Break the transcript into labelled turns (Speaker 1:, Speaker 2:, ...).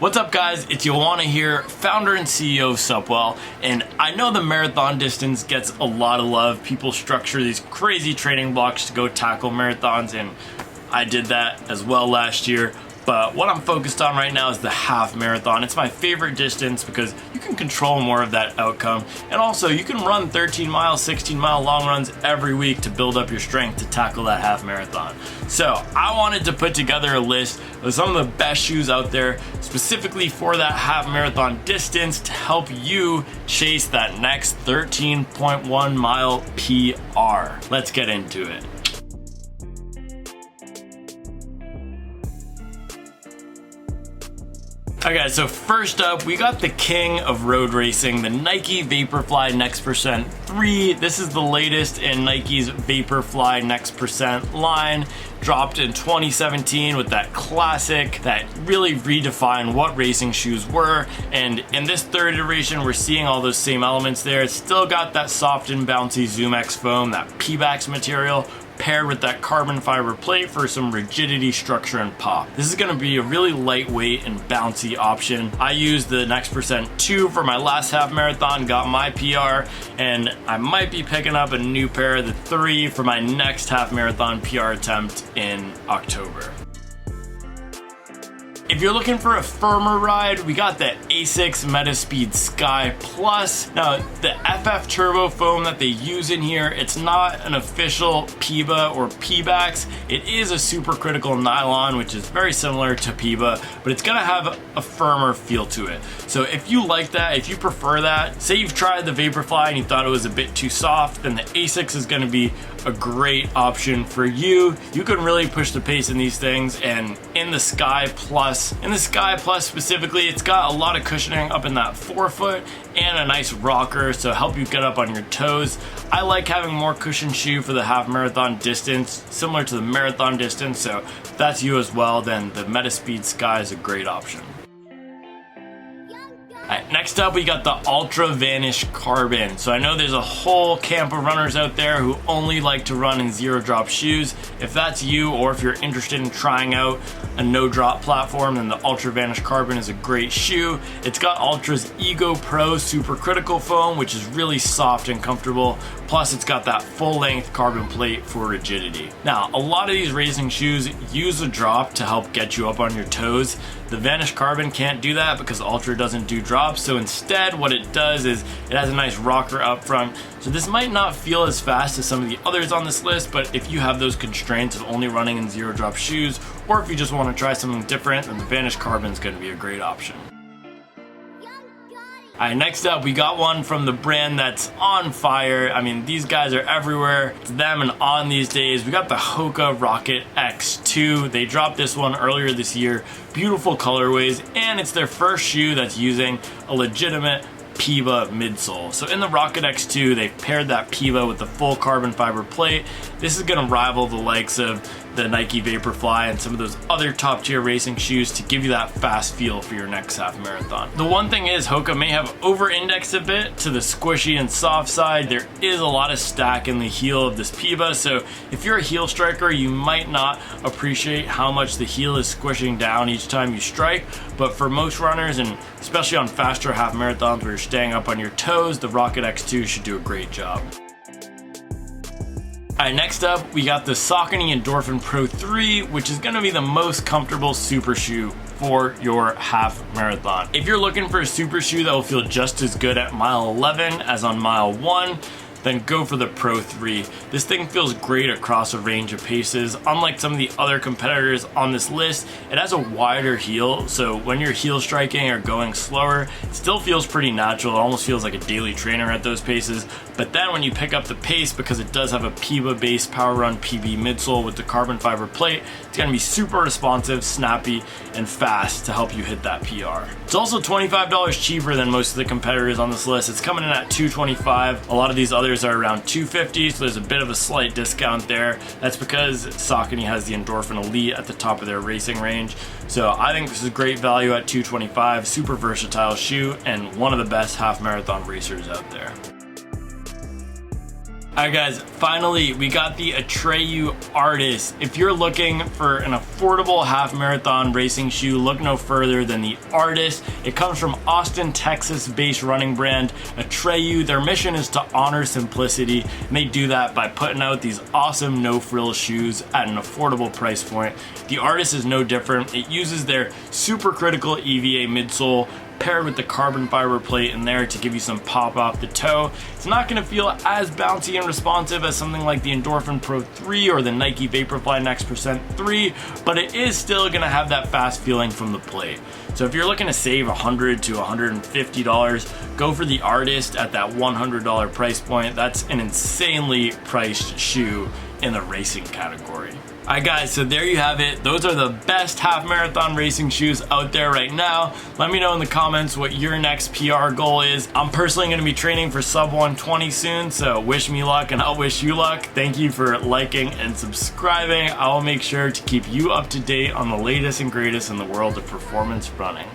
Speaker 1: What's up guys, it's Joanna here, founder and CEO of Supwell, and I know the marathon distance gets a lot of love. People structure these crazy training blocks to go tackle marathons, and I did that as well last year. But what I'm focused on right now is the half marathon. It's my favorite distance because you can control more of that outcome. And also you can run 13 mile, 16 mile long runs every week to build up your strength to tackle that half marathon. So I wanted to put together a list of some of the best shoes out there specifically for that half marathon distance to help you chase that next 13.1 mile PR. Let's get into it. Okay, so first up, we got the king of road racing, the Nike Vaporfly Next Percent 3. This is the latest in Nike's Vaporfly Next Percent line. Dropped in 2017 with that classic that really redefined what racing shoes were. And in this third iteration, we're seeing all those same elements there. It's still got that soft and bouncy ZoomX foam, that Pebax material, paired with that carbon fiber plate for some rigidity, structure, and pop. This is gonna be a really lightweight and bouncy option. I used the Next Percent 2 for my last half marathon, got my PR, and I might be picking up a new pair of the 3 for my next half marathon PR attempt in October. If you're looking for a firmer ride, we got the Asics Metaspeed Sky Plus. Now, the FF Turbo foam that they use in here, it's not an official PEBA or Pebax. It is a supercritical nylon, which is very similar to PEBA, but it's gonna have a firmer feel to it. So if you like that, if you prefer that, say you've tried the Vaporfly and you thought it was a bit too soft, then the Asics is gonna be a great option for you. You can really push the pace in these things, and in the Sky Plus specifically, it's got a lot of cushioning up in that forefoot and a nice rocker to help you get up on your toes. I like having more cushioned shoe for the half marathon distance, similar to the marathon distance, so if that's you as well, then the Metaspeed Sky is a great option. Alright, next up we got the Altra Vanish Carbon. So I know there's a whole camp of runners out there who only like to run in zero drop shoes. If that's you, or if you're interested in trying out a no drop platform, then the Ultra Vanish Carbon is a great shoe. It's got Altra's Ego Pro supercritical foam, which is really soft and comfortable. Plus it's got that full length carbon plate for rigidity. Now, a lot of these racing shoes use a drop to help get you up on your toes. The Vanish Carbon can't do that because Ultra doesn't do drops. So instead what it does is it has a nice rocker up front. So this might not feel as fast as some of the others on this list, but if you have those constraints of only running in zero drop shoes, or if you just want to try something different, then the Vanish Carbon is going to be a great option. Alright, next up we got one from the brand that's on fire. I mean, these guys are everywhere. It's them and on these days. We got the Hoka Rocket X2. They dropped this one earlier this year. Beautiful colorways, and it's their first shoe that's using a legitimate PEBA midsole. So in the Rocket X2, they've paired that PEBA with the full carbon fiber plate. This is gonna rival the likes of the Nike Vaporfly and some of those other top tier racing shoes to give you that fast feel for your next half marathon. The one thing is, Hoka may have over-indexed a bit to the squishy and soft side. There is a lot of stack in the heel of this PEBA, so if you're a heel striker, you might not appreciate how much the heel is squishing down each time you strike, but for most runners, and especially on faster half marathons where you're staying up on your toes, the Rocket X2 should do a great job. Alright, next up we got the Saucony Endorphin Pro 3, which is going to be the most comfortable super shoe for your half marathon. If you're looking for a super shoe that will feel just as good at mile 11 as on mile 1, then go for the Pro 3. This thing feels great across a range of paces. Unlike some of the other competitors on this list, it has a wider heel, so when you're heel striking or going slower, it still feels pretty natural. It almost feels like a daily trainer at those paces. But then when you pick up the pace, because it does have a PEBA-based Power Run PB midsole with the carbon fiber plate, it's gonna be super responsive, snappy, and fast to help you hit that PR. It's also $25 cheaper than most of the competitors on this list. It's coming in at $225. A lot of these others are around $250, so there's a bit of a slight discount there. That's because Saucony has the Endorphin Elite at the top of their racing range. So I think this is great value at $225, super versatile shoe, and one of the best half marathon racers out there. Alright guys, finally we got the Atreyu Artist. If you're looking for an affordable half marathon racing shoe, look no further than the Artist. It comes from Austin, Texas based running brand Atreyu. Their mission is to honor simplicity, and they do that by putting out these awesome no frill shoes at an affordable price point. The Artist is no different. It uses their supercritical EVA midsole paired with the carbon fiber plate in there to give you some pop off the toe. It's not going to feel as bouncy and responsive as something like the Endorphin Pro 3 or the Nike Vaporfly Next Percent 3, but it is still going to have that fast feeling from the plate. So if you're looking to save $100 to $150, go for the Artist at that $100 price point. That's an insanely priced shoe in the racing category. Alright guys, so there you have it. Those are the best half marathon racing shoes out there right now. Let me know in the comments what your next PR goal is. I'm personally going to be training for sub 120 soon, so wish me luck and I'll wish you luck. Thank you for liking and subscribing. I will make sure to keep you up to date on the latest and greatest in the world of performance running.